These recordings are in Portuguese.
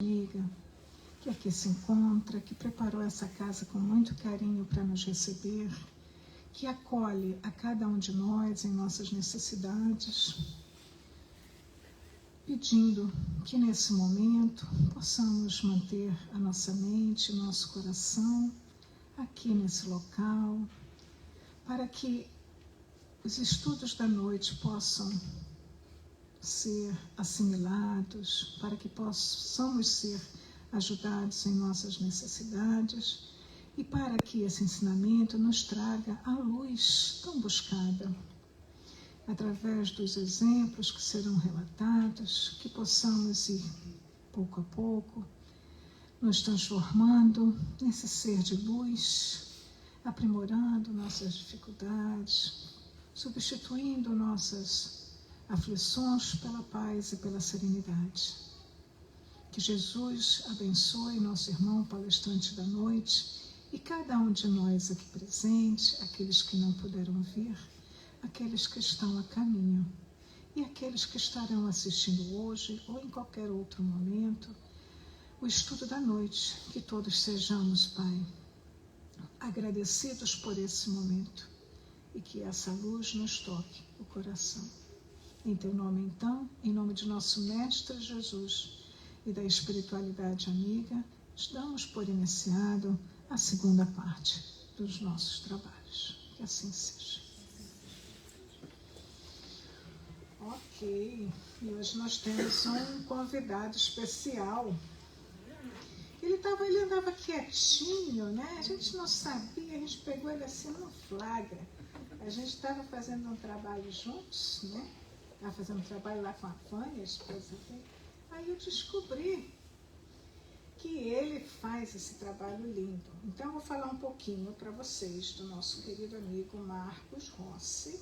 amiga, que aqui se encontra, que preparou essa casa com muito carinho para nos receber, que acolhe a cada um de nós em nossas necessidades, pedindo que nesse momento possamos manter a nossa mente, nosso coração aqui nesse local, para que os estudos da noite possam ser assimilados, para que possamos ser ajudados em nossas necessidades e para que esse ensinamento nos traga a luz tão buscada. Através dos exemplos que serão relatados, que possamos ir pouco a pouco nos transformando nesse ser de luz, aprimorando nossas dificuldades, substituindo nossas aflições pela paz e pela serenidade. Que Jesus abençoe nosso irmão palestrante da noite e cada um de nós aqui presente, aqueles que não puderam vir, aqueles que estão a caminho e aqueles que estarão assistindo hoje ou em qualquer outro momento o estudo da noite. Que todos sejamos, Pai, agradecidos por esse momento e que essa luz nos toque o coração. Em teu nome, então, em nome de nosso Mestre Jesus e da espiritualidade amiga, damos por iniciado a segunda parte dos nossos trabalhos. Que assim seja. Ok, e hoje nós temos um convidado especial. Ele andava quietinho, né? A gente não sabia, a gente pegou ele assim no flagra. A gente estava fazendo um trabalho juntos, né? Estava fazendo um trabalho lá com a Fânia, a esposa dele. Aí eu descobri que ele faz esse trabalho lindo. Então eu vou falar um pouquinho para vocês do nosso querido amigo Marcos Rossi,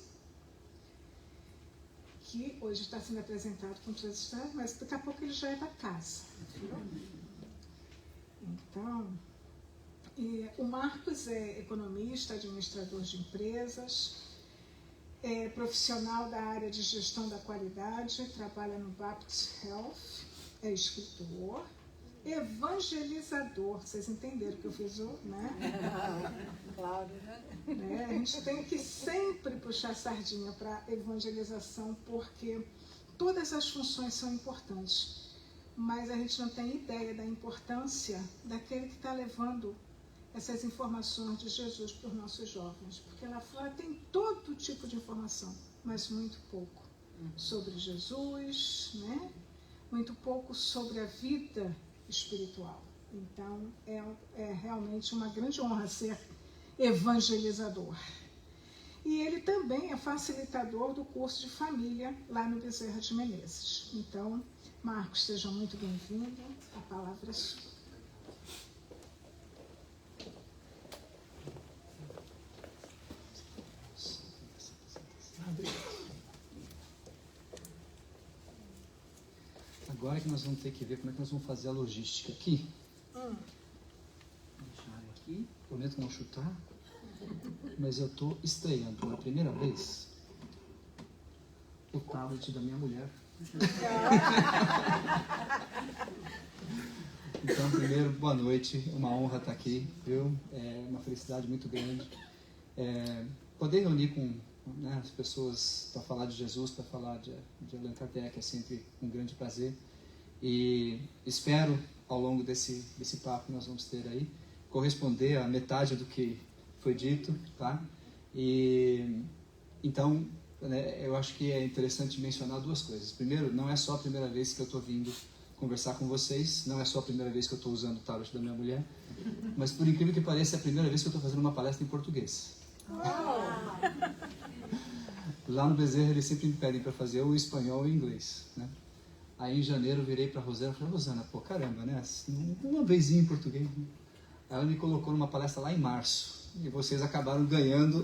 que hoje está sendo apresentado com todas as histórias, mas daqui a pouco ele já é da casa. Viu? Então, o Marcos é economista, administrador de empresas, é profissional da área de gestão da qualidade, trabalha no Baptist Health, é escritor, evangelizador. Vocês entenderam que eu fiz o, né? Claro, né? A gente tem que sempre puxar a sardinha para evangelização, porque todas as funções são importantes, mas a gente não tem ideia da importância daquele que está levando essas informações de Jesus para os nossos jovens, porque lá fora tem todo tipo de informação, mas muito pouco sobre Jesus, né? Muito pouco sobre a vida espiritual. Então é realmente uma grande honra ser evangelizador. E ele também é facilitador do curso de família lá no Bezerra de Menezes. Então, Marcos, seja muito bem-vindo, a palavra é sua. Agora que nós vamos ter que ver como é que nós vamos fazer a logística aqui. Vou deixar ele aqui, prometo não chutar, mas eu estou estreando pela primeira vez o tablet da minha mulher. Então, primeiro, boa noite, uma honra estar aqui, viu? É uma felicidade muito grande. Poder reunir com as pessoas para falar de Jesus, para falar de Allan Kardec é sempre um grande prazer. E espero, ao longo desse papo que nós vamos ter aí, corresponder a metade do que foi dito, tá? E então, né, eu acho que é interessante mencionar duas coisas. Primeiro, não é só a primeira vez que eu estou vindo conversar com vocês, não é só a primeira vez que eu estou usando o tablet da minha mulher, mas por incrível que pareça, é a primeira vez que eu estou fazendo uma palestra em português. Lá no Bezerra eles sempre me pedem para fazer ou espanhol ou inglês, né? Aí em janeiro eu virei para a Rosana e falei: Rosana, pô, caramba, né? Uma vezinha em português. Né? Ela me colocou numa palestra lá em março e vocês acabaram ganhando.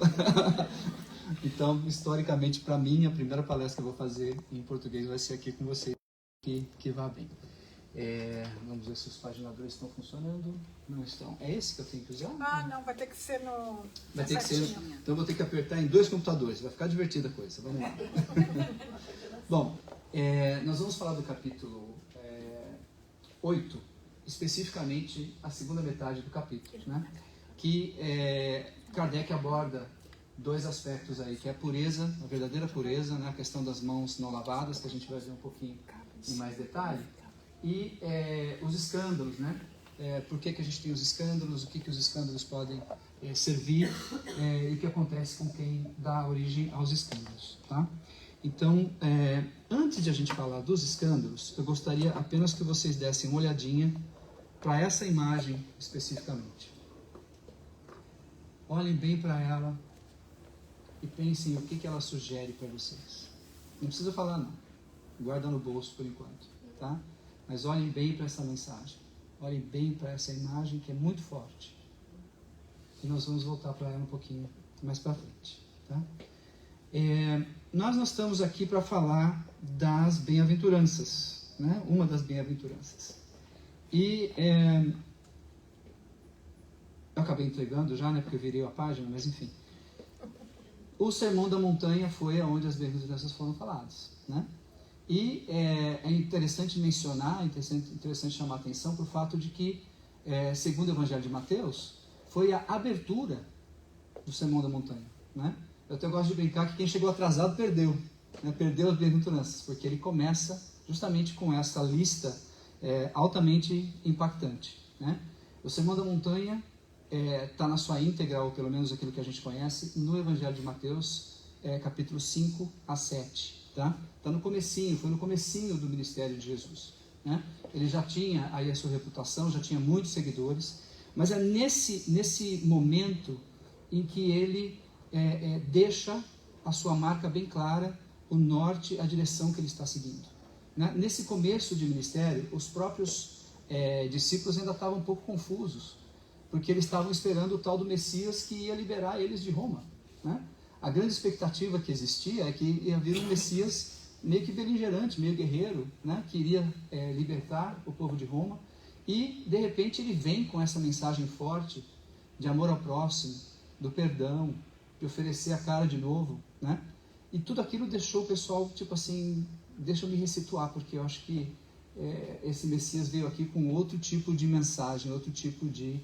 Então, historicamente, para mim, a primeira palestra que eu vou fazer em português vai ser aqui com vocês, que vá bem. Vamos ver se os paginadores estão funcionando. Não estão. É esse que eu tenho que usar? Ah, não, vai ter que ser no... Vai ter que ser. Então eu vou ter que apertar em 2 computadores. Vai ficar divertida a coisa. Vamos lá. Bom, nós vamos falar do capítulo 8, especificamente a segunda metade do capítulo, né? Que Kardec aborda dois aspectos aí, que é a pureza, a verdadeira pureza, né? A questão das mãos não lavadas, que a gente vai ver um pouquinho em mais detalhe, e os escândalos, né? Por que a gente tem os escândalos, o que os escândalos podem servir, e o que acontece com quem dá origem aos escândalos, tá? Então, antes de a gente falar dos escândalos, eu gostaria apenas que vocês dessem uma olhadinha para essa imagem especificamente. Olhem bem para ela e pensem o que ela sugere para vocês. Não precisa falar não, guarda no bolso por enquanto, tá? Mas olhem bem para essa mensagem, olhem bem para essa imagem que é muito forte. E nós vamos voltar para ela um pouquinho mais para frente, tá? Nós não estamos aqui para falar das bem-aventuranças, né? Uma das bem-aventuranças. E eu acabei entregando já, né? Porque eu virei a página, mas enfim. O Sermão da Montanha foi onde as bem-aventuranças foram faladas, né? E é interessante mencionar, interessante chamar a atenção para o fato de que, segundo o Evangelho de Mateus, foi a abertura do Sermão da Montanha, né? Eu até gosto de brincar que quem chegou atrasado perdeu, né? Perdeu as bem-aventuranças, porque ele começa justamente com essa lista altamente impactante, né? O Sermão da Montanha está na sua íntegra, ou pelo menos aquilo que a gente conhece, no Evangelho de Mateus, capítulo 5 a 7. Tá no comecinho, foi no comecinho do ministério de Jesus, né? Ele já tinha aí a sua reputação, já tinha muitos seguidores, mas é nesse momento em que ele deixa a sua marca bem clara, o norte, a direção que ele está seguindo, né? Nesse começo de ministério, os próprios discípulos ainda estavam um pouco confusos, porque eles estavam esperando o tal do Messias que ia liberar eles de Roma, né? A grande expectativa que existia é que ia vir um Messias meio que beligerante, meio guerreiro, né? Que iria libertar o povo de Roma, e de repente ele vem com essa mensagem forte de amor ao próximo, do perdão, de oferecer a cara de novo, né? E tudo aquilo deixou o pessoal, tipo assim, deixa eu me ressituar, porque eu acho que esse Messias veio aqui com outro tipo de mensagem, outro tipo de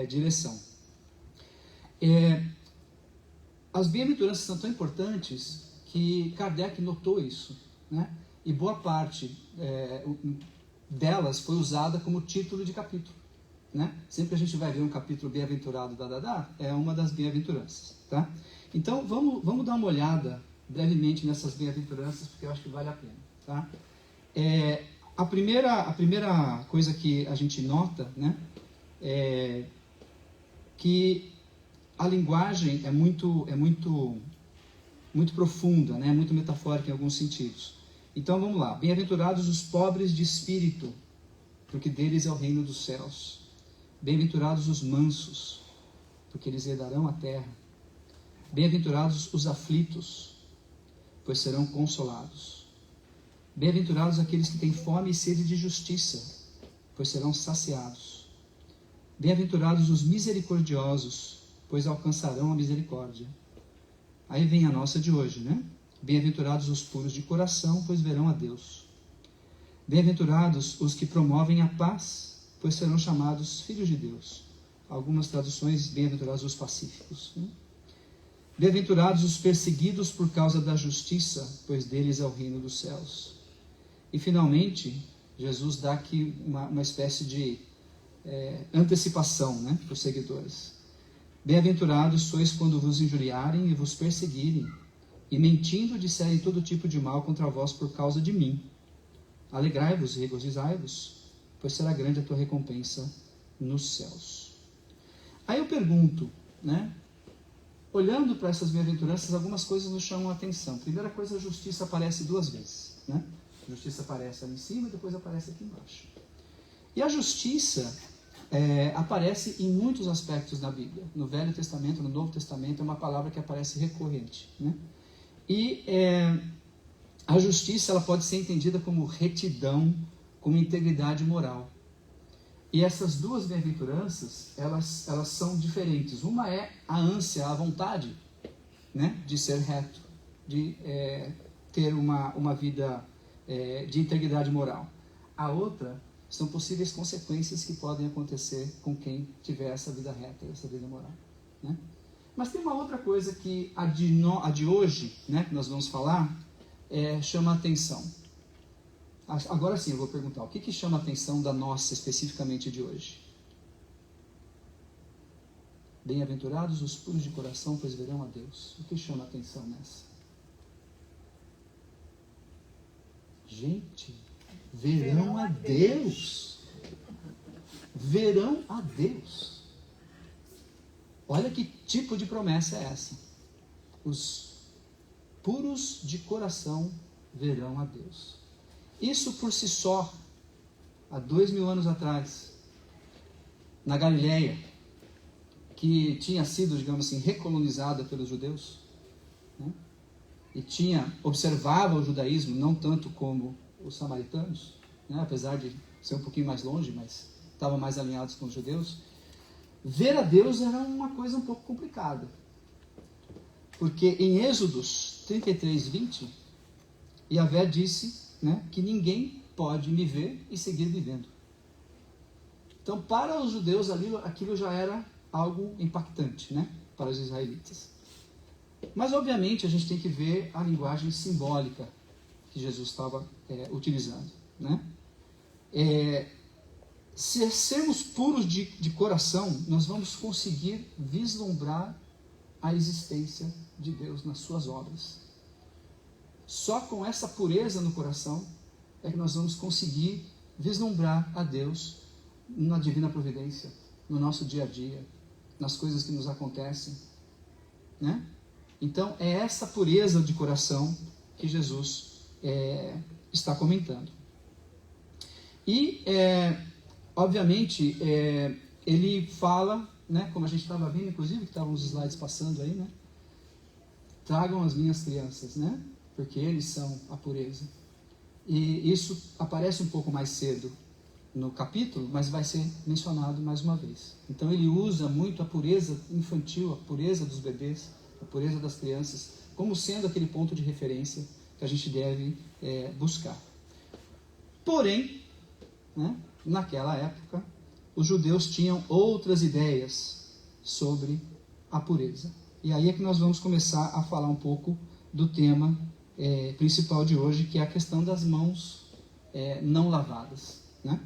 direção. As bem-aventuranças são tão importantes que Kardec notou isso, né? E boa parte delas foi usada como título de capítulo, né? Sempre que a gente vai ver um capítulo bem-aventurado, é uma das bem-aventuranças, tá? Então, vamos dar uma olhada brevemente nessas bem-aventuranças, porque eu acho que vale a pena, tá? A primeira coisa que a gente nota, né, é que a linguagem é muito profunda, né? Muito metafórica em alguns sentidos. Então vamos lá. Bem-aventurados os pobres de espírito, porque deles é o reino dos céus. Bem-aventurados os mansos, porque eles herdarão a terra. Bem-aventurados os aflitos, pois serão consolados. Bem-aventurados aqueles que têm fome e sede de justiça, pois serão saciados. Bem-aventurados os misericordiosos, pois alcançarão a misericórdia. Aí vem a nossa de hoje, né? Bem-aventurados os puros de coração, pois verão a Deus. Bem-aventurados os que promovem a paz, pois serão chamados filhos de Deus. Algumas traduções, bem-aventurados os pacíficos, né? Bem-aventurados os perseguidos por causa da justiça, pois deles é o reino dos céus. E finalmente, Jesus dá aqui uma espécie de antecipação, né, para os seguidores. Bem-aventurados sois quando vos injuriarem e vos perseguirem, e mentindo disserem todo tipo de mal contra vós por causa de mim. Alegrai-vos e regozijai-vos, pois será grande a tua recompensa nos céus. Aí eu pergunto, né, olhando para essas bem-aventuranças, algumas coisas nos chamam a atenção. Primeira coisa, a justiça aparece duas vezes, né? A justiça aparece ali em cima e depois aparece aqui embaixo. E a justiça aparece em muitos aspectos da Bíblia. No Velho Testamento, no Novo Testamento, é uma palavra que aparece recorrente, né? E a justiça ela pode ser entendida como retidão, como integridade moral. E essas duas bem-aventuranças, elas são diferentes. Uma é a ânsia, a vontade, né, de ser reto, de ter uma vida de integridade moral. A outra são possíveis consequências que podem acontecer com quem tiver essa vida reta, essa vida moral, né? Mas tem uma outra coisa que a de hoje, né, que nós vamos falar, chama a atenção. Agora sim, eu vou perguntar, o que chama a atenção da nossa, especificamente de hoje? Bem-aventurados os puros de coração, pois verão a Deus. O que chama a atenção nessa? Gente, verão a Deus. Verão a Deus. Olha que tipo de promessa é essa. Os puros de coração verão a Deus. Isso por si só, há 2000 anos atrás, na Galileia, que tinha sido, digamos assim, recolonizada pelos judeus, né? E observava o judaísmo não tanto como os samaritanos, né? Apesar de ser um pouquinho mais longe, mas estavam mais alinhados com os judeus. Ver a Deus era uma coisa um pouco complicada, porque em Êxodos 33:20, Yahvé disse, né, que ninguém pode me ver e seguir vivendo. Então, para os judeus, aquilo já era algo impactante, né, para os israelitas. Mas, obviamente, a gente tem que ver a linguagem simbólica que Jesus estava utilizando, né? Se sermos puros de coração, nós vamos conseguir vislumbrar a existência de Deus nas suas obras. Só com essa pureza no coração é que nós vamos conseguir vislumbrar a Deus na divina providência, no nosso dia a dia, nas coisas que nos acontecem, né? Então, é essa pureza de coração que Jesus está comentando. E, obviamente, ele fala, né, como a gente estava vendo, inclusive, que estavam os slides passando aí, né? Tragam as minhas crianças, né? Porque eles são a pureza. E isso aparece um pouco mais cedo no capítulo, mas vai ser mencionado mais uma vez. Então ele usa muito a pureza infantil, a pureza dos bebês, a pureza das crianças, como sendo aquele ponto de referência que a gente deve buscar. Porém, né, naquela época, os judeus tinham outras ideias sobre a pureza. E aí é que nós vamos começar a falar um pouco do tema principal de hoje, que é a questão das mãos não lavadas, né?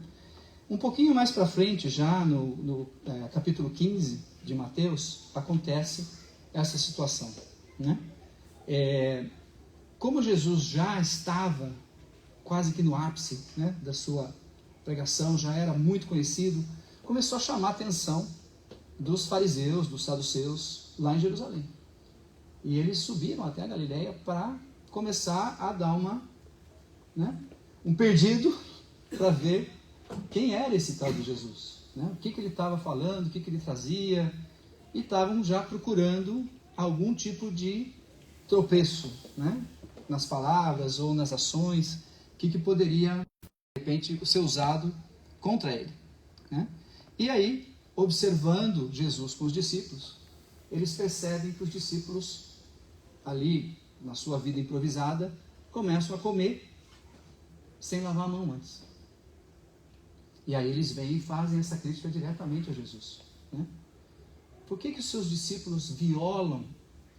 Um pouquinho mais para frente, já no capítulo 15 de Mateus, acontece essa situação, né? Como Jesus já estava quase que no ápice, né, da sua pregação, já era muito conhecido, começou a chamar a atenção dos fariseus, dos saduceus, lá em Jerusalém. E eles subiram até a Galileia para começar a dar um perdido para ver quem era esse tal de Jesus, né? O que ele estava falando, o que ele trazia, e estavam já procurando algum tipo de tropeço, né, nas palavras ou nas ações, que poderia, de repente, ser usado contra ele, né? E aí, observando Jesus com os discípulos, eles percebem que os discípulos, ali, na sua vida improvisada, começam a comer sem lavar a mão antes. E aí eles vêm e fazem essa crítica diretamente a Jesus, né? Por que os seus discípulos violam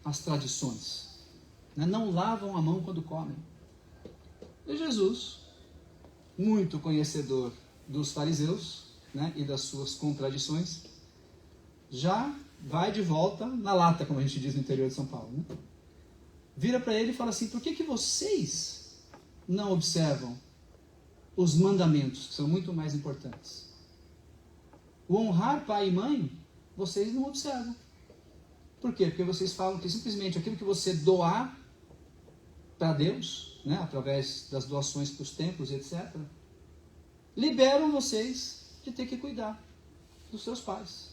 as tradições, né? Não lavam a mão quando comem? E Jesus, muito conhecedor dos fariseus, né, e das suas contradições, já vai de volta na lata, como a gente diz no interior de São Paulo, né? Vira para ele e fala assim: por que vocês não observam os mandamentos, que são muito mais importantes? O honrar pai e mãe, vocês não observam. Por quê? Porque vocês falam que simplesmente aquilo que você doar para Deus, né, através das doações para os templos, etc., liberam vocês de ter que cuidar dos seus pais.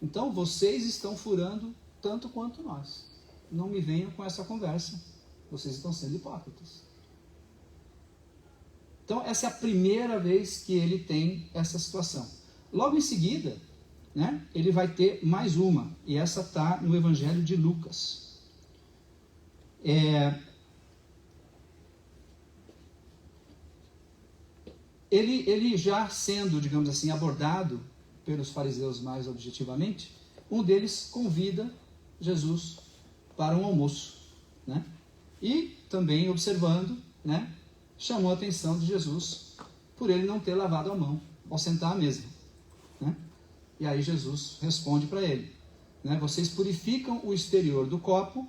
Então, vocês estão furando tanto quanto nós. Não me venham com essa conversa. Vocês estão sendo hipócritas. Então, essa é a primeira vez que ele tem essa situação. Logo em seguida, né, ele vai ter mais uma. E essa está no Evangelho de Lucas. ele já sendo, digamos assim, abordado pelos fariseus mais objetivamente, um deles convida Jesus para um almoço, né? E também observando, né, chamou a atenção de Jesus por ele não ter lavado a mão ao sentar à mesa, né? E aí Jesus responde para ele, né, vocês purificam o exterior do copo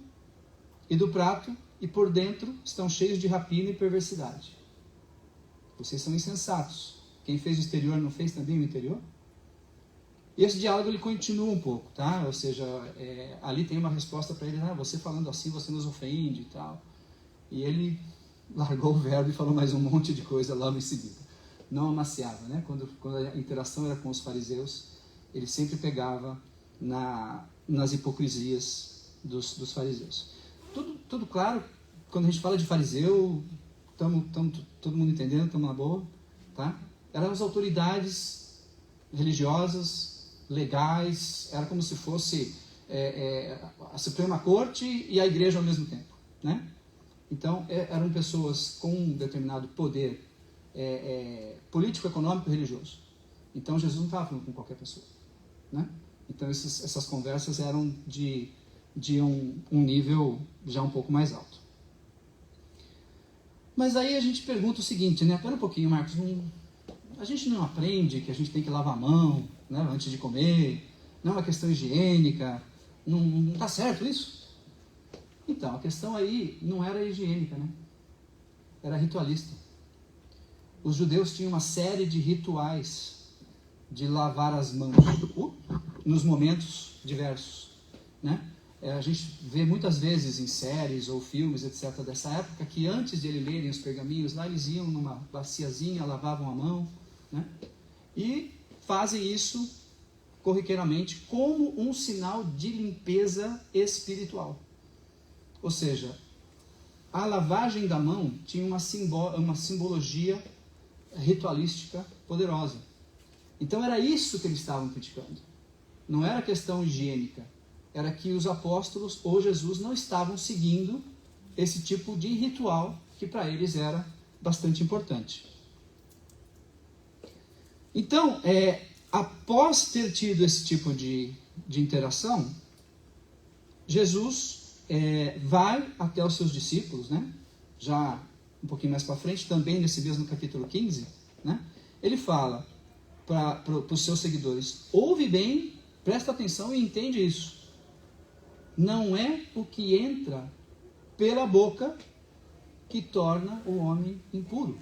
e do prato e por dentro estão cheios de rapina e perversidade. Vocês são insensatos. Quem fez o exterior não fez também o interior? E esse diálogo ele continua um pouco, tá? Ou seja, ali tem uma resposta para ele, você falando assim, você nos ofende e tal. E ele largou o verbo e falou mais um monte de coisa logo em seguida. Não amaciava, né? Quando a interação era com os fariseus, ele sempre pegava nas hipocrisias dos fariseus. Tudo claro, quando a gente fala de fariseu, estamos todo mundo entendendo, estamos na boa, tá? Eram as autoridades religiosas, legais, era como se fosse a Suprema Corte e a igreja ao mesmo tempo, né? Então, eram pessoas com um determinado poder político, econômico e religioso. Então, Jesus não estava falando com qualquer pessoa, né? Então, essas conversas eram de um nível já um pouco mais alto. Mas aí a gente pergunta o seguinte, né? Pera um pouquinho, Marcos, a gente não aprende que a gente tem que lavar a mão, né, antes de comer, não é uma questão higiênica, não está certo isso? Então, a questão aí não era higiênica, né? Era ritualista. Os judeus tinham uma série de rituais de lavar as mãos nos momentos diversos, né? A gente vê muitas vezes em séries ou filmes, etc., dessa época, que antes de eles lerem os pergaminhos, lá eles iam numa baciazinha, lavavam a mão, né? E fazem isso corriqueiramente como um sinal de limpeza espiritual. Ou seja, a lavagem da mão tinha uma simbologia ritualística poderosa. Então era isso que eles estavam criticando. Não era questão higiênica. Era que os apóstolos ou Jesus não estavam seguindo esse tipo de ritual que para eles era bastante importante. Então, após ter tido esse tipo de interação, Jesus vai até os seus discípulos, né? Já um pouquinho mais para frente, também nesse mesmo capítulo 15, né? Ele fala para os seus seguidores, ouve bem, presta atenção e entende isso. Não é o que entra pela boca que torna o homem impuro,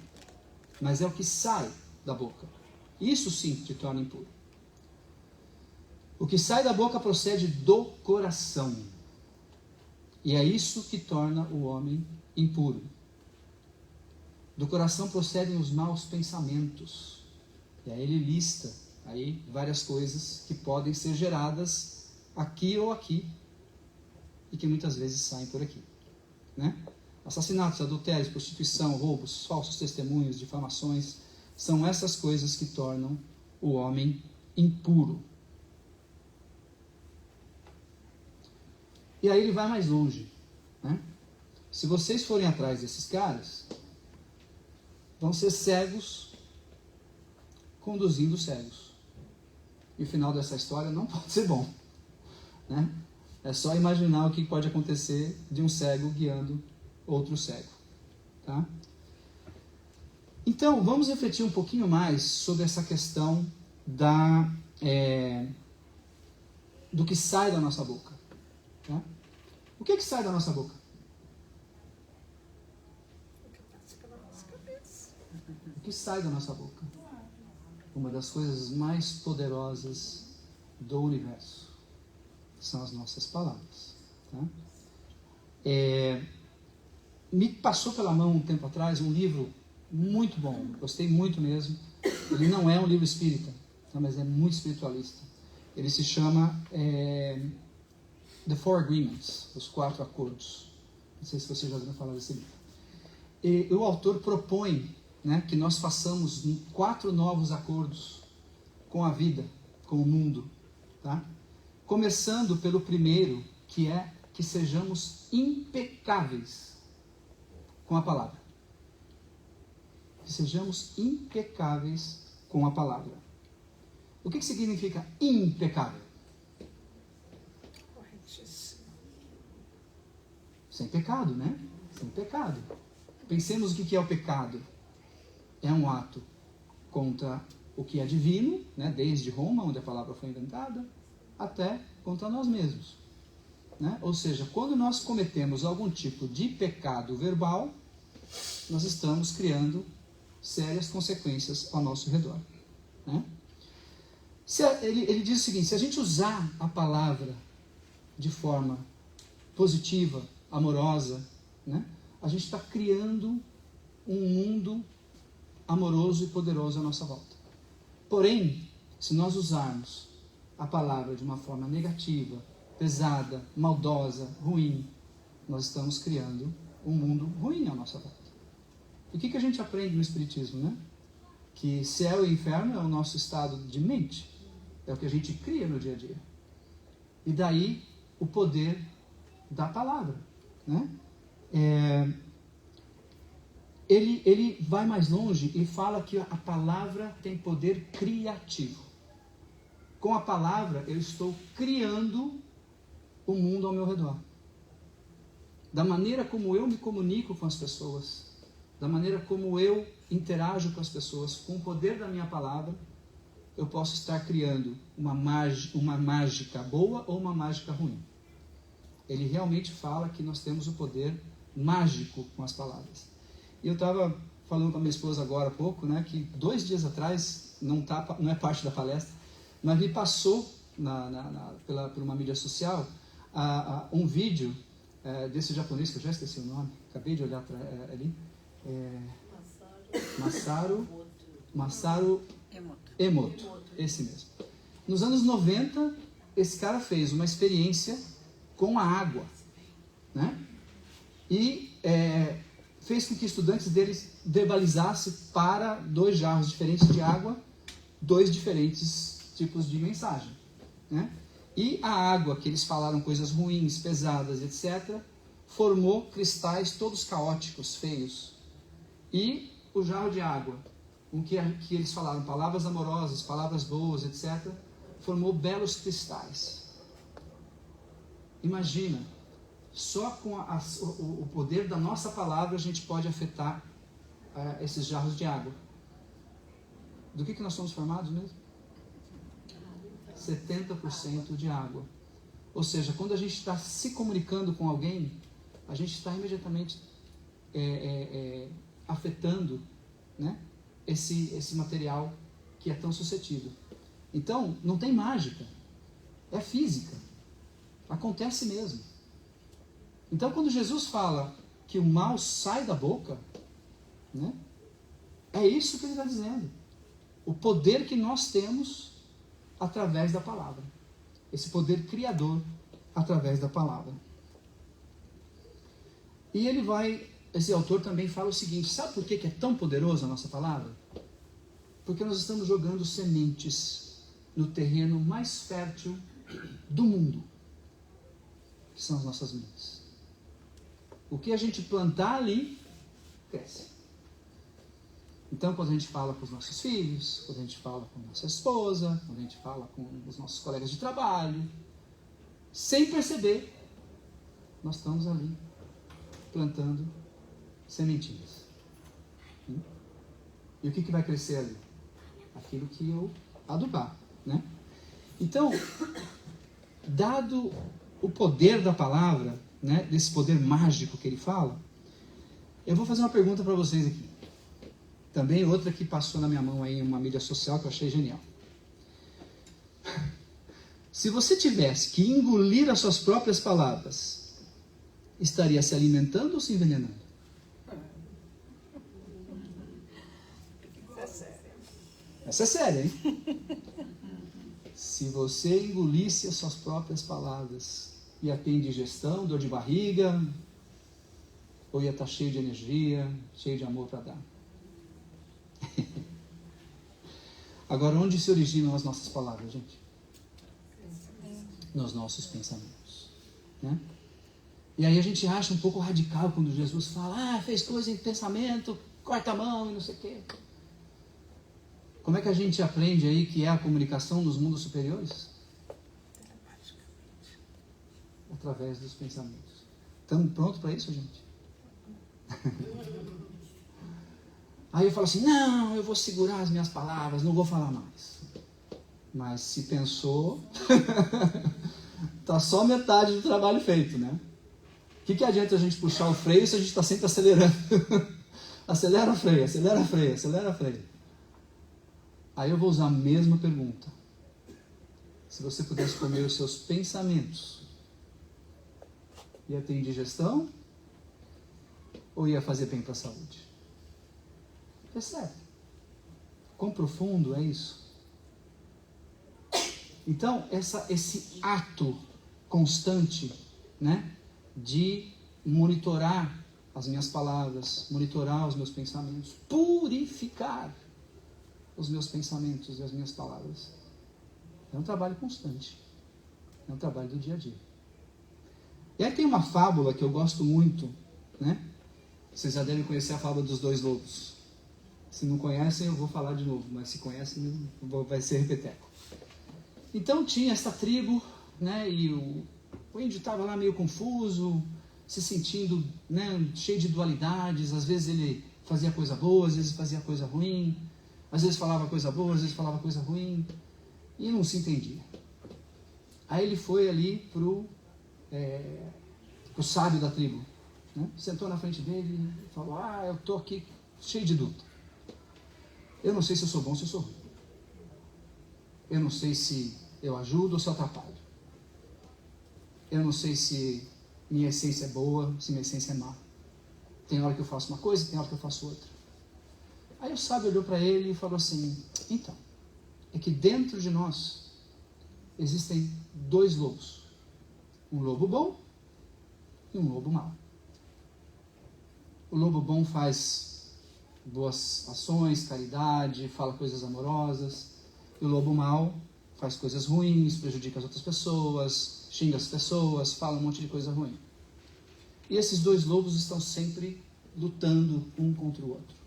mas é o que sai da boca. Isso sim te torna impuro. O que sai da boca procede do coração. E é isso que torna o homem impuro. Do coração procedem os maus pensamentos. E aí ele lista aí várias coisas que podem ser geradas aqui ou aqui. E que muitas vezes saem por aqui, né? Assassinatos, adultérios, prostituição, roubos, falsos testemunhos, difamações, são essas coisas que tornam o homem impuro. E aí ele vai mais longe, né? Se vocês forem atrás desses caras, vão ser cegos conduzindo cegos. E o final dessa história não pode ser bom, né? É só imaginar o que pode acontecer de um cego guiando outro cego, tá? Então, vamos refletir um pouquinho mais sobre essa questão do que sai da nossa boca, tá? O que sai da nossa boca? O que sai da nossa boca? Uma das coisas mais poderosas do universo são as nossas palavras, tá? Me passou pela mão um tempo atrás um livro muito bom, gostei muito mesmo. Ele não é um livro espírita, tá? Mas é muito espiritualista. Ele se chama The Four Agreements, os 4 acordos. Não sei se você já ouviu falar desse livro. E o autor propõe, né, que nós façamos 4 novos acordos com a vida, com o mundo, tá? Começando pelo primeiro, que é que sejamos impecáveis com a palavra. que sejamos impecáveis com a palavra. O que significa impecável? Corretíssimo. Sem pecado, né? Sem pecado. Pensemos o que é o pecado. É um ato contra o que é divino, né? Desde Roma, onde a palavra foi inventada, até contra nós mesmos. Né? Ou seja, quando nós cometemos algum tipo de pecado verbal, nós estamos criando sérias consequências ao nosso redor. Né? Ele diz o seguinte: se a gente usar a palavra de forma positiva, amorosa, né? A gente está criando um mundo amoroso e poderoso à nossa volta. Porém, se nós usarmos a palavra de uma forma negativa, pesada, maldosa, ruim, nós estamos criando um mundo ruim à nossa volta. E o que a gente aprende no Espiritismo, né? Que céu e inferno é o nosso estado de mente, é o que a gente cria no dia a dia. E daí o poder da palavra, né? Ele vai mais longe e fala que a palavra tem poder criativo. Com a palavra eu estou criando o mundo ao meu redor. Da maneira como eu me comunico com as pessoas, da maneira como eu interajo com as pessoas, com o poder da minha palavra, eu posso estar criando uma mágica boa ou uma mágica ruim. Ele realmente fala que nós temos o poder mágico com as palavras. E eu estava falando com a minha esposa agora há pouco, né, que 2 dias atrás, não é parte da palestra, mas me passou por uma mídia social um vídeo desse japonês, que eu já esqueci o nome, acabei de olhar ali, Masaru Emoto, esse mesmo. Nos anos 90, esse cara fez uma experiência com a água, né? E fez com que estudantes deles verbalizassem para 2 jarros diferentes de água 2 diferentes tipos de mensagem, né? E a água, que eles falaram coisas ruins, pesadas, etc., formou cristais todos caóticos, feios. E o jarro de água, com que eles falaram palavras amorosas, palavras boas, etc., formou belos cristais. Imagina, só com o poder da nossa palavra a gente pode afetar esses jarros de água. Do que nós somos formados mesmo? 70% de água. Ou seja, quando a gente está se comunicando com alguém, a gente está imediatamente afetando, né, esse material que é tão suscetível. Então, não tem mágica, é física, acontece mesmo. Então, quando Jesus fala que o mal sai da boca, né, é isso que ele está dizendo. O poder que nós temos através da palavra. Esse poder criador através da palavra. E esse autor também fala o seguinte: sabe por que é tão poderosa a nossa palavra? Porque nós estamos jogando sementes no terreno mais fértil do mundo, que são as nossas mentes. O que a gente plantar ali, cresce. Então, quando a gente fala com os nossos filhos, quando a gente fala com a nossa esposa, quando a gente fala com os nossos colegas de trabalho, sem perceber, nós estamos ali plantando sementinhas. E o que vai crescer ali? Aquilo que eu adubar, né? Então, dado o poder da palavra, né, desse poder mágico que ele fala, eu vou fazer uma pergunta para vocês aqui. Também outra que passou na minha mão aí em uma mídia social que eu achei genial. Se você tivesse que engolir as suas próprias palavras, estaria se alimentando ou se envenenando? Essa é séria, hein? Se você engolisse as suas próprias palavras, ia ter indigestão, dor de barriga, ou ia estar cheio de energia, cheio de amor para dar? Agora, onde se originam as nossas palavras, gente? Nos nossos pensamentos, né? E aí a gente acha um pouco radical quando Jesus fala: fez coisa em pensamento, corta a mão e não sei o quê. Como é que a gente aprende aí que é a comunicação nos mundos superiores? Através dos pensamentos. Estamos prontos para isso, gente? Aí eu falo assim, não, eu vou segurar as minhas palavras, não vou falar mais. Mas se pensou, está só metade do trabalho feito, né? O que adianta a gente puxar o freio se a gente está sempre acelerando? Acelera o freio, acelera o freio, acelera o freio. Aí eu vou usar a mesma pergunta. Se você pudesse comer os seus pensamentos, ia ter indigestão ou ia fazer bem para a saúde? Percebe? Quão profundo é isso? Então, esse ato constante, né, de monitorar as minhas palavras, monitorar os meus pensamentos, purificar os meus pensamentos e as minhas palavras, é um trabalho constante, é um trabalho do dia a dia. E aí tem uma fábula que eu gosto muito, né? Vocês já devem conhecer a fábula dos dois lobos. Se não conhecem, eu vou falar de novo, mas se conhecem, vai ser repeteco. Então tinha essa tribo, né? E o índio estava lá meio confuso, se sentindo, né, cheio de dualidades. Às vezes ele fazia coisa boa, às vezes fazia coisa ruim. Às vezes falava coisa boa, às vezes falava coisa ruim. E não se entendia. Aí ele foi ali pro sábio da tribo, né? Sentou na frente dele e falou, eu estou aqui cheio de dúvida. Eu não sei se eu sou bom ou se eu sou ruim. Eu não sei se eu ajudo ou se eu atrapalho. Eu não sei se minha essência é boa, se minha essência é má. Tem hora que eu faço uma coisa, tem hora que eu faço outra. Aí o sábio olhou para ele e falou assim, então, é que dentro de nós existem dois lobos. Um lobo bom e um lobo mau. O lobo bom faz boas ações, caridade, fala coisas amorosas. E o lobo mau faz coisas ruins, prejudica as outras pessoas, xinga as pessoas, fala um monte de coisa ruim. E esses dois lobos estão sempre lutando um contra o outro.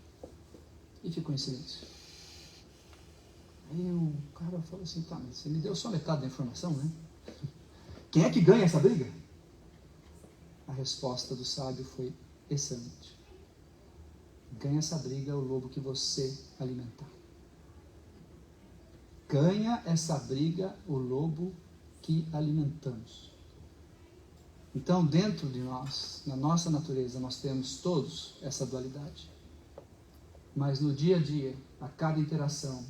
E ficou em silêncio. Aí o cara falou assim, tá, mas você me deu só metade da informação, né? Quem é que ganha essa briga? A resposta do sábio foi excelente. Ganha essa briga o lobo que você alimentar. Ganha essa briga o lobo que alimentamos. Então, dentro de nós, na nossa natureza, nós temos todos essa dualidade. Mas no dia a dia, a cada interação,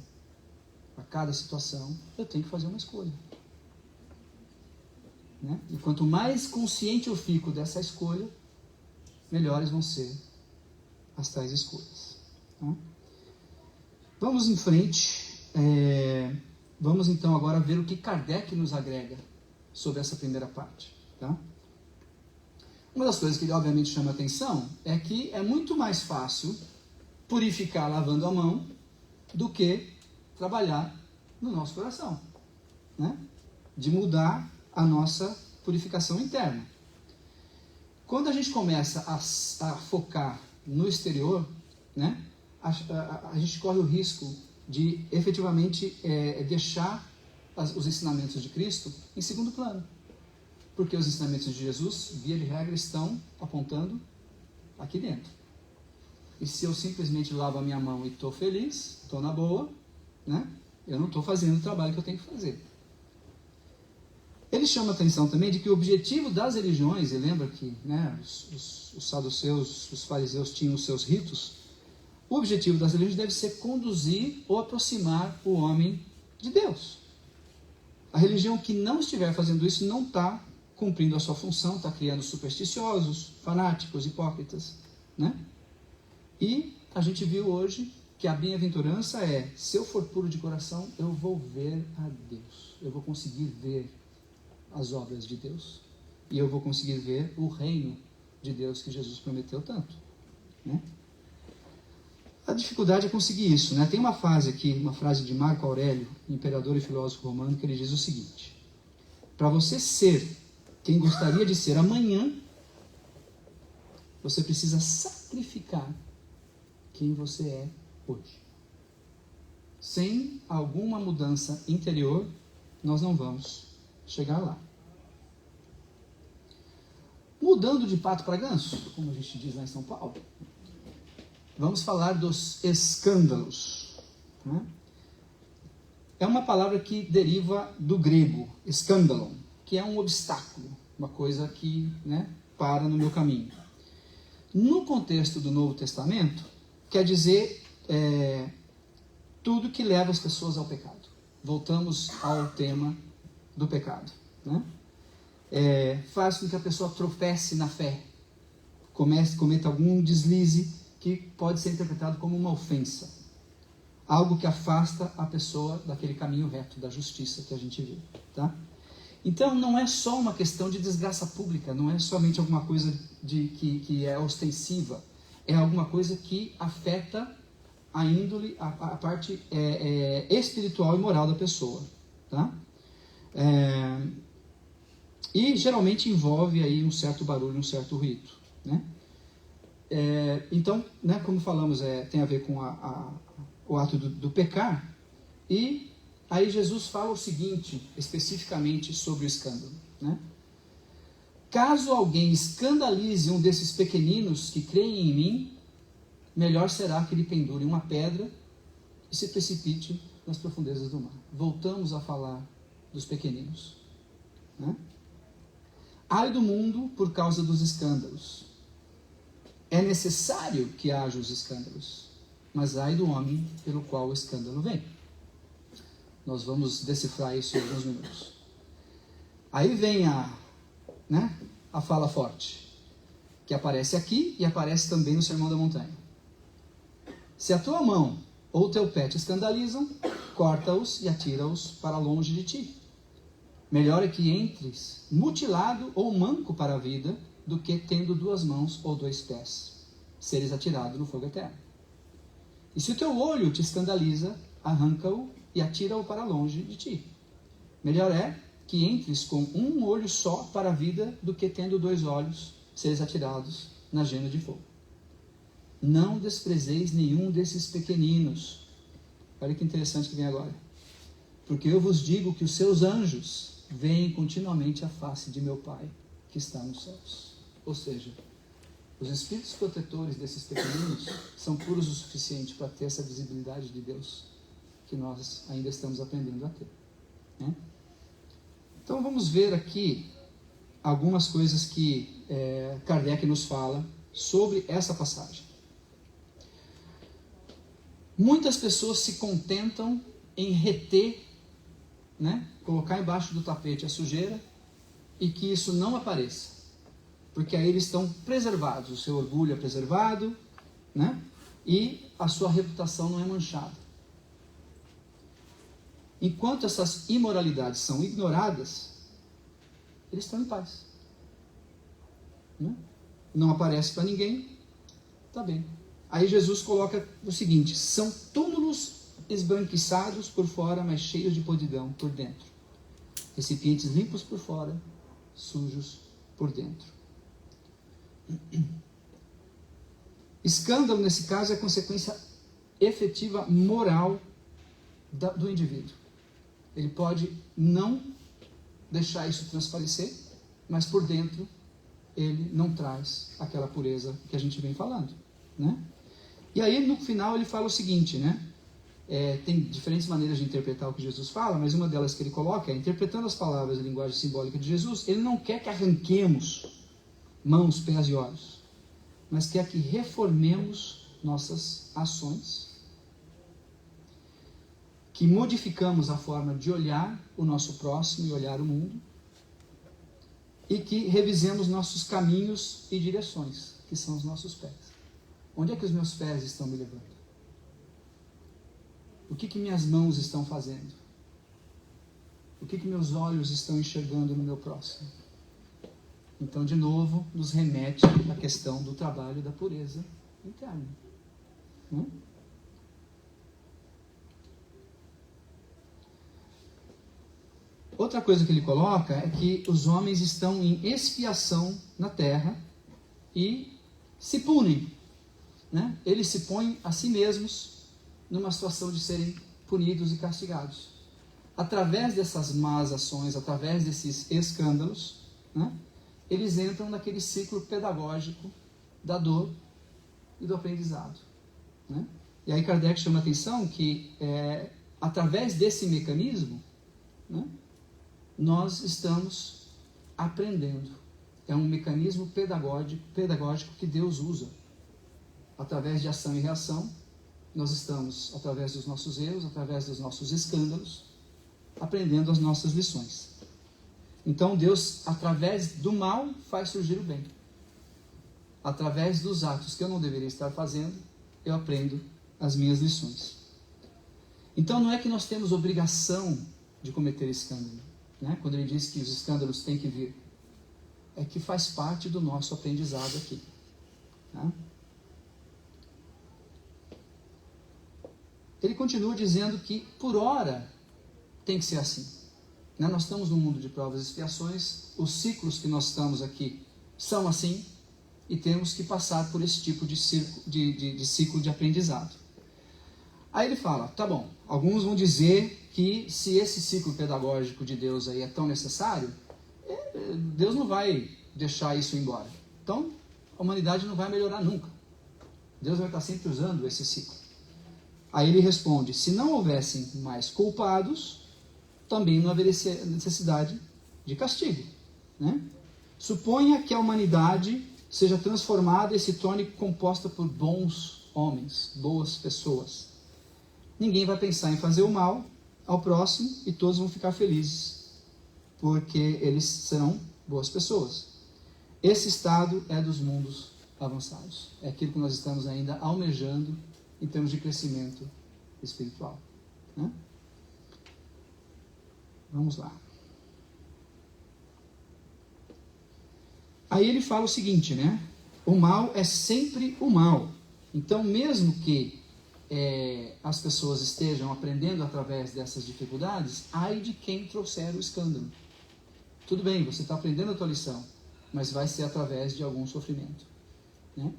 a cada situação, eu tenho que fazer uma escolha. Né? E quanto mais consciente eu fico dessa escolha, melhores vão ser as tais escolhas. Tá? Vamos em frente. Vamos então agora ver o que Kardec nos agrega sobre essa primeira parte. Tá? Uma das coisas que ele obviamente chama a atenção é que é muito mais fácil purificar lavando a mão do que trabalhar no nosso coração, né? De mudar a nossa purificação interna. Quando a gente começa a focar no exterior, né, a gente corre o risco de efetivamente deixar os ensinamentos de Cristo em segundo plano. Porque os ensinamentos de Jesus, via de regra, estão apontando aqui dentro. E se eu simplesmente lavo a minha mão e estou feliz, estou na boa, né, eu não estou fazendo o trabalho que eu tenho que fazer. Ele chama a atenção também de que o objetivo das religiões, e lembra que, né, os saduceus, os fariseus tinham os seus ritos, o objetivo das religiões deve ser conduzir ou aproximar o homem de Deus. A religião que não estiver fazendo isso não está cumprindo a sua função, está criando supersticiosos, fanáticos, hipócritas, né? E a gente viu hoje que a bem-aventurança é, se eu for puro de coração, eu vou ver a Deus, eu vou conseguir ver as obras de Deus, e eu vou conseguir ver o reino de Deus que Jesus prometeu tanto, né? A dificuldade é conseguir isso, né? Tem uma frase aqui, uma frase de Marco Aurélio, imperador e filósofo romano, que ele diz o seguinte: para você ser quem gostaria de ser amanhã, você precisa sacrificar quem você é hoje. Sem alguma mudança interior, nós não vamos chegar lá. Mudando de pato para ganso, como a gente diz lá em São Paulo, vamos falar dos escândalos. Né? É uma palavra que deriva do grego, escândalon, que é um obstáculo, uma coisa que, né, para no meu caminho. No contexto do Novo Testamento, quer dizer tudo que leva as pessoas ao pecado. Voltamos ao tema do pecado. Né? Faz com que a pessoa tropece na fé, cometa algum deslize que pode ser interpretado como uma ofensa. Algo que afasta a pessoa daquele caminho reto, da justiça que a gente viu. Tá? Então, não é só uma questão de desgraça pública, não é somente alguma coisa que é ostensiva, é alguma coisa que afeta a índole, a parte espiritual e moral da pessoa. Tá? E geralmente envolve aí um certo barulho, um certo ruído. Né? Então, né, como falamos, tem a ver com o ato do pecar. E aí Jesus fala o seguinte, especificamente sobre o escândalo. Né? Caso alguém escandalize um desses pequeninos que creem em mim, melhor será que ele pendure uma pedra e se precipite nas profundezas do mar. Voltamos a falar dos pequeninos. Né? Ai do mundo por causa dos escândalos. É necessário que haja os escândalos, mas ai do homem pelo qual o escândalo vem. Nós vamos decifrar isso em alguns minutos. Aí vem a fala forte, que aparece aqui e aparece também no Sermão da Montanha. Se a tua mão ou o teu pé te escandalizam, corta-os e atira-os para longe de ti. Melhor é que entres mutilado ou manco para a vida, do que tendo 2 mãos ou 2 pés, seres atirado no fogo eterno. E se o teu olho te escandaliza, arranca-o e atira-o para longe de ti. Melhor é que entres com um olho só para a vida, do que tendo 2 olhos, seres atirados na gena de fogo. Não desprezeis nenhum desses pequeninos. Olha que interessante que vem agora. Porque eu vos digo que os seus anjos veem continuamente a face de meu Pai, que está nos céus. Ou seja, os espíritos protetores desses pequeninos são puros o suficiente para ter essa visibilidade de Deus, que nós ainda estamos aprendendo a ter. Né? Então vamos ver aqui algumas coisas que Kardec nos fala sobre essa passagem. Muitas pessoas se contentam em reter, né, colocar embaixo do tapete a sujeira e que isso não apareça, porque aí eles estão preservados, o seu orgulho é preservado, né, e a sua reputação não é manchada. Enquanto essas imoralidades são ignoradas, eles estão em paz. Né? Não aparece para ninguém, está bem. Aí Jesus coloca o seguinte: são túmulos esbranquiçados por fora, mas cheios de podridão por dentro. Recipientes limpos por fora, sujos por dentro. Escândalo, nesse caso, é consequência efetiva moral do indivíduo. Ele pode não deixar isso transparecer, mas por dentro ele não traz aquela pureza que a gente vem falando. Né? E aí no final ele fala o seguinte, né? Tem diferentes maneiras de interpretar o que Jesus fala, mas uma delas que ele coloca é: interpretando as palavras da linguagem simbólica de Jesus, ele não quer que arranquemos mãos, pés e olhos, mas quer que reformemos nossas ações, que modificamos a forma de olhar o nosso próximo e olhar o mundo, e que revisemos nossos caminhos e direções, que são os nossos pés. Onde é que os meus pés estão me levando? O que minhas mãos estão fazendo? O que meus olhos estão enxergando no meu próximo? Então, de novo, nos remete à questão do trabalho da pureza interna. Né? Outra coisa que ele coloca é que os homens estão em expiação na terra e se punem. né, eles se põem a si mesmos numa situação de serem punidos e castigados. Através dessas más ações, através desses escândalos, né, eles entram naquele ciclo pedagógico da dor e do aprendizado. Né? E aí Kardec chama a atenção que, através desse mecanismo, né, nós estamos aprendendo. É um mecanismo pedagógico que Deus usa. Através de ação e reação, nós estamos, através dos nossos erros, através dos nossos escândalos, aprendendo as nossas lições. Então Deus, através do mal, faz surgir o bem. Através dos atos que eu não deveria estar fazendo, eu aprendo as minhas lições. Então não é que nós temos obrigação de cometer escândalo, né? Quando ele diz que os escândalos têm que vir, é que faz parte do nosso aprendizado aqui. Tá? Ele continua dizendo que, por hora, tem que ser assim. Né? Nós estamos num mundo de provas e expiações, os ciclos que nós estamos aqui são assim, e temos que passar por esse tipo de ciclo de aprendizado. Aí ele fala, tá bom, alguns vão dizer que se esse ciclo pedagógico de Deus aí é tão necessário, Deus não vai deixar isso embora. Então, a humanidade não vai melhorar nunca. Deus vai estar sempre usando esse ciclo. Aí ele responde, se não houvessem mais culpados, também não haveria necessidade de castigo. Né? Suponha que a humanidade seja transformada e se torne composta por bons homens, boas pessoas. Ninguém vai pensar em fazer o mal ao próximo e todos vão ficar felizes, porque eles serão boas pessoas. Esse estado é dos mundos avançados. É aquilo que nós estamos ainda almejando em termos de crescimento espiritual. Né? Vamos lá. Aí ele fala o seguinte, né? O mal é sempre o mal. Então, mesmo que as pessoas estejam aprendendo através dessas dificuldades, ai de quem trouxer o escândalo. Tudo bem, você está aprendendo a tua lição, mas vai ser através de algum sofrimento. Né?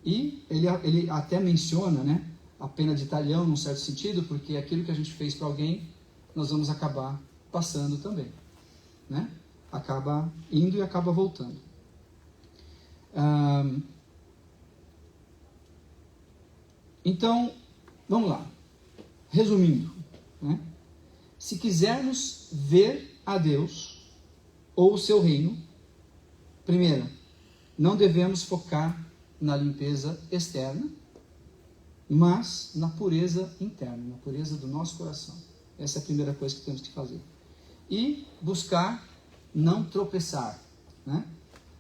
E ele até menciona, né, a pena de talhão, num certo sentido, porque aquilo que a gente fez para alguém, nós vamos acabar passando também. Né? Acaba indo e acaba voltando. Então, vamos lá. Resumindo, né? Se quisermos ver a Deus ou o seu reino, primeiro, não devemos focar na limpeza externa, mas na pureza interna, na pureza do nosso coração. Essa é a primeira coisa que temos que fazer. E buscar não tropeçar, né?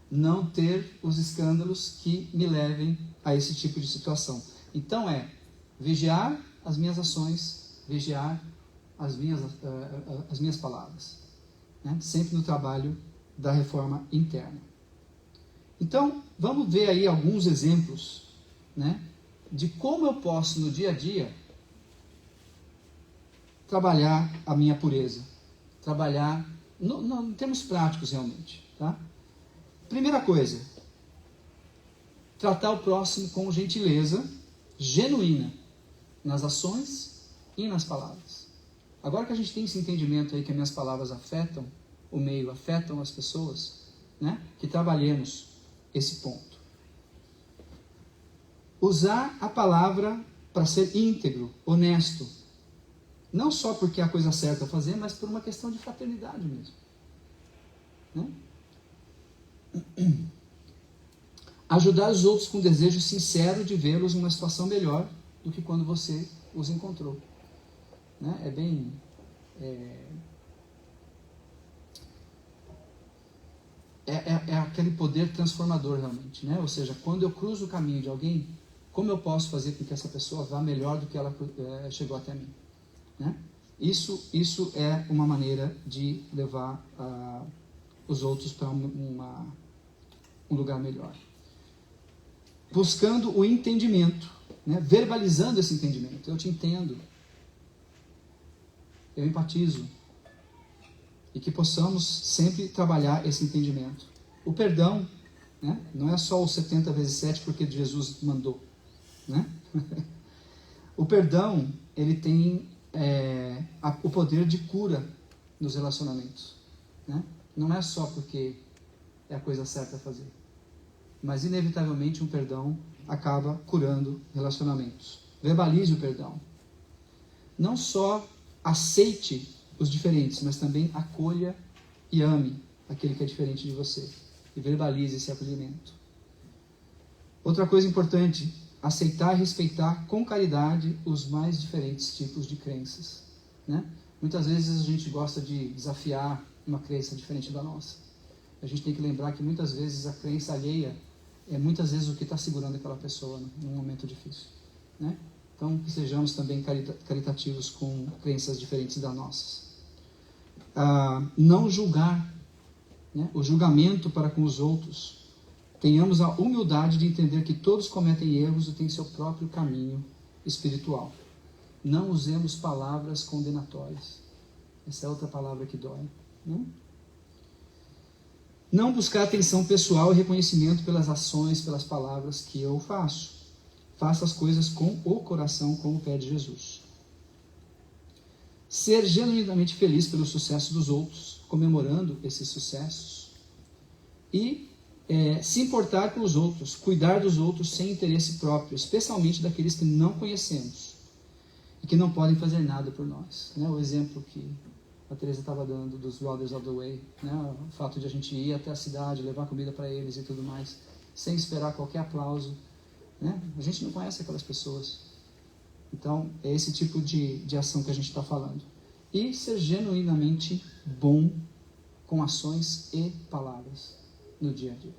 Não ter os escândalos que me levem a esse tipo de situação. Então vigiar as minhas ações, vigiar as minhas palavras. Né? Sempre no trabalho da reforma interna. Então, vamos ver aí alguns exemplos, né, de como eu posso, no dia a dia, trabalhar a minha pureza. Trabalhar, em termos práticos realmente. Tá? Primeira coisa, tratar o próximo com gentileza genuína, nas ações e nas palavras. Agora que a gente tem esse entendimento aí que as minhas palavras afetam o meio, afetam as pessoas, né? Que trabalhemos esse ponto. Usar a palavra para ser íntegro, honesto. Não só porque é a coisa certa a fazer, mas por uma questão de fraternidade mesmo. Né? Ajudar os outros com desejo sincero de vê-los numa situação melhor do que quando você os encontrou. Né? É aquele poder transformador realmente. Né? Ou seja, quando eu cruzo o caminho de alguém, como eu posso fazer com que essa pessoa vá melhor do que ela chegou até mim? Né? Isso é uma maneira de levar os outros para um lugar melhor. Buscando o entendimento, né? Verbalizando esse entendimento. Eu te entendo, eu empatizo, e que possamos sempre trabalhar esse entendimento. O perdão, né? Não é só o 70 vezes 7 porque Jesus mandou, né? O perdão, ele tem o poder de cura nos relacionamentos, né? Não é só porque é a coisa certa a fazer, mas inevitavelmente um perdão acaba curando relacionamentos. Verbalize o perdão. Não só aceite os diferentes, mas também acolha e ame aquele que é diferente de você. E verbalize esse acolhimento. Outra coisa importante, aceitar e respeitar com caridade os mais diferentes tipos de crenças, né? Muitas vezes a gente gosta de desafiar uma crença diferente da nossa. A gente tem que lembrar que muitas vezes a crença alheia é muitas vezes o que está segurando aquela pessoa, né, num momento difícil, né? Então, que sejamos também caritativos com crenças diferentes das nossas. Não julgar, né? O julgamento para com os outros. Tenhamos a humildade de entender que todos cometem erros e têm seu próprio caminho espiritual. Não usemos palavras condenatórias. Essa é outra palavra que dói, né? Não buscar atenção pessoal e reconhecimento pelas ações, pelas palavras que eu faço. Faça as coisas com o coração, como pede Jesus. Ser genuinamente feliz pelo sucesso dos outros, comemorando esses sucessos. E se importar com os outros, cuidar dos outros sem interesse próprio, especialmente daqueles que não conhecemos e que não podem fazer nada por nós, né? O exemplo que a Teresa estava dando dos Brothers of the Way, né? O fato de a gente ir até a cidade, levar comida para eles e tudo mais, sem esperar qualquer aplauso, né? A gente não conhece aquelas pessoas. Então, é esse tipo de ação que a gente está falando. E ser genuinamente bom com ações e palavras no dia a dia.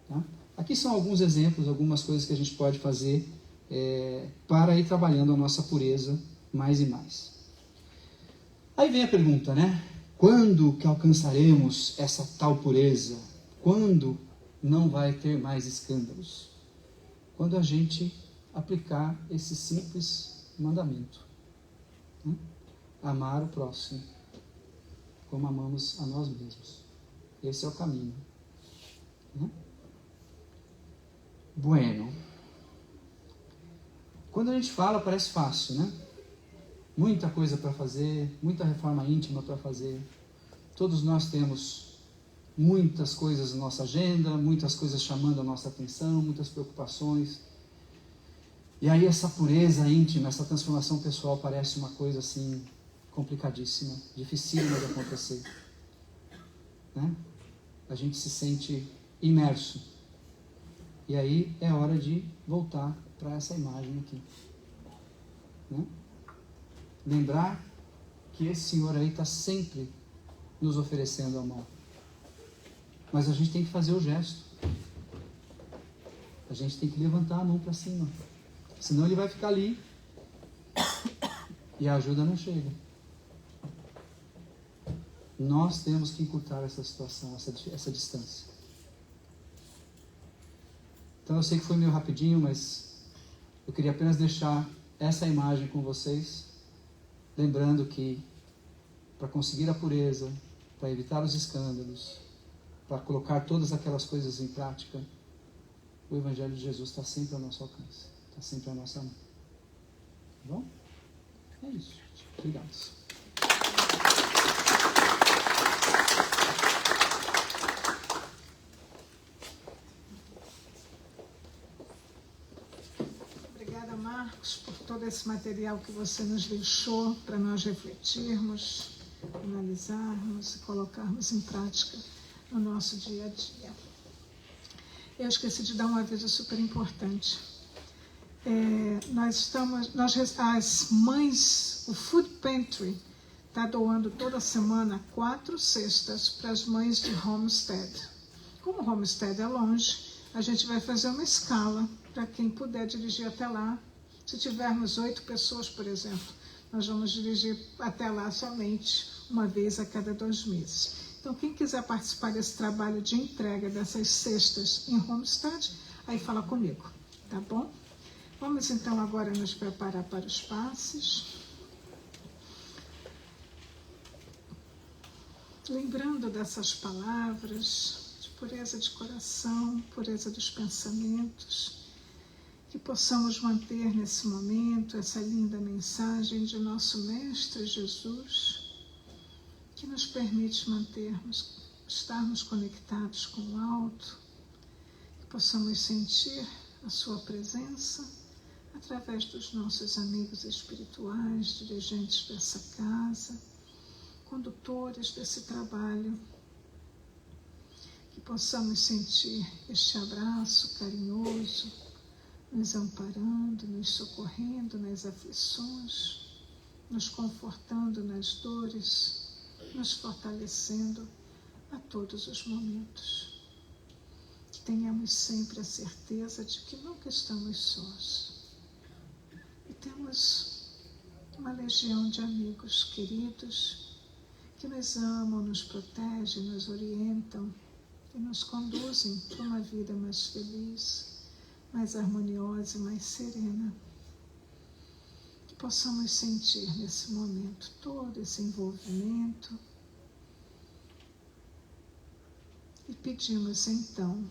Tá? Aqui são alguns exemplos, algumas coisas que a gente pode fazer para ir trabalhando a nossa pureza mais e mais. Aí vem a pergunta, né? Quando que alcançaremos essa tal pureza? Quando não vai ter mais escândalos? Quando a gente aplicar esse simples mandamento, né? Amar o próximo como amamos a nós mesmos. Esse é o caminho, né? Bueno. Quando a gente fala, parece fácil, né? Muita coisa para fazer, muita reforma íntima para fazer. Todos nós temos muitas coisas na nossa agenda, muitas coisas chamando a nossa atenção, muitas preocupações. E aí essa pureza íntima, essa transformação pessoal parece uma coisa assim complicadíssima, dificílima de acontecer, né? A gente se sente imerso. E aí é hora de voltar para essa imagem aqui, né? Lembrar que esse Senhor aí está sempre nos oferecendo a mão. Mas a gente tem que fazer o gesto. A gente tem que levantar a mão para cima. Senão ele vai ficar ali e a ajuda não chega. Nós temos que encurtar essa situação, essa distância. Então eu sei que foi meio rapidinho, mas eu queria apenas deixar essa imagem com vocês, lembrando que para conseguir a pureza, para evitar os escândalos, para colocar todas aquelas coisas em prática, o Evangelho de Jesus está sempre ao nosso alcance, está sempre à nossa mão. Tá bom? É isso. Obrigado. Marcos, por todo esse material que você nos deixou para nós refletirmos, analisarmos e colocarmos em prática no nosso dia a dia. Eu esqueci de dar um aviso super importante. As mães, o Food Pantry está doando toda semana 4 cestas para as mães de Homestead. Como o Homestead é longe, a gente vai fazer uma escala para quem puder dirigir até lá. Se tivermos 8 pessoas, por exemplo, nós vamos dirigir até lá somente uma vez a cada 2 meses. Então, quem quiser participar desse trabalho de entrega dessas cestas em Homestead, aí fala comigo, tá bom? Vamos então agora nos preparar para os passes. Lembrando dessas palavras de pureza de coração, pureza dos pensamentos, que possamos manter nesse momento essa linda mensagem de nosso Mestre Jesus, que nos permite estarmos conectados com o alto, que possamos sentir a sua presença através dos nossos amigos espirituais, dirigentes dessa casa, condutores desse trabalho, que possamos sentir este abraço carinhoso, nos amparando, nos socorrendo nas aflições, nos confortando nas dores, nos fortalecendo a todos os momentos. Que tenhamos sempre a certeza de que nunca estamos sós. E temos uma legião de amigos queridos que nos amam, nos protegem, nos orientam e nos conduzem para uma vida mais feliz, mais harmoniosa e mais serena. Que possamos sentir nesse momento todo esse envolvimento e pedimos então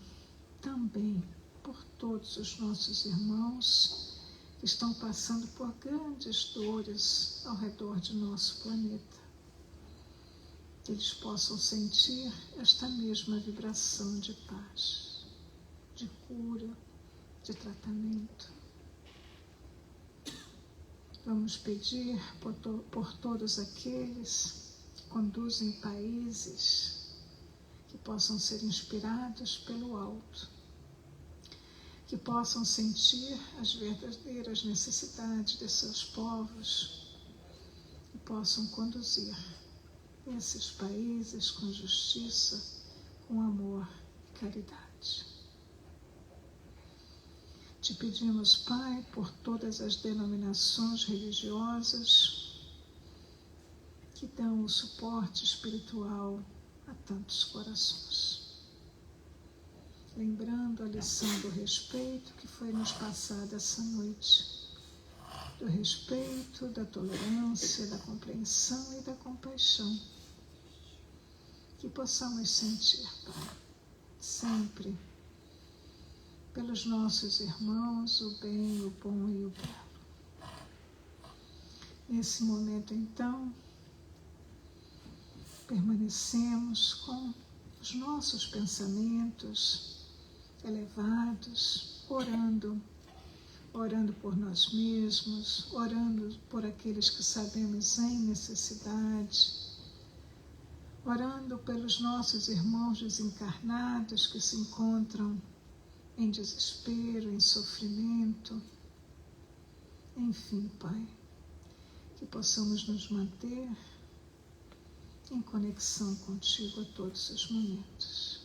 também por todos os nossos irmãos que estão passando por grandes dores ao redor de nosso planeta. Que eles possam sentir esta mesma vibração de paz, de cura, de tratamento. Vamos pedir por todos aqueles que conduzem países que possam ser inspirados pelo alto, que possam sentir as verdadeiras necessidades de seus povos e possam conduzir esses países com justiça, com amor e caridade. Te pedimos, Pai, por todas as denominações religiosas que dão o suporte espiritual a tantos corações. Lembrando a lição do respeito que foi nos passada essa noite, do respeito, da tolerância, da compreensão e da compaixão, que possamos sentir, Pai, sempre, pelos nossos irmãos, o bem, o bom e o belo. Nesse momento, então, permanecemos com os nossos pensamentos elevados, orando por nós mesmos, orando por aqueles que sabemos em necessidade, orando pelos nossos irmãos desencarnados que se encontram em desespero, em sofrimento. Enfim, Pai, que possamos nos manter em conexão contigo a todos os momentos.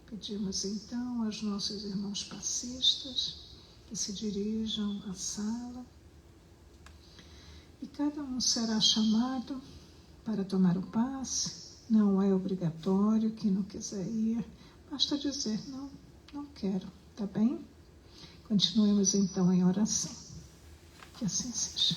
Pedimos então aos nossos irmãos passistas que se dirijam à sala e cada um será chamado para tomar o passe. Não é obrigatório, quem não quiser ir, basta dizer não quero, tá bem? Continuemos então em oração. Que assim seja.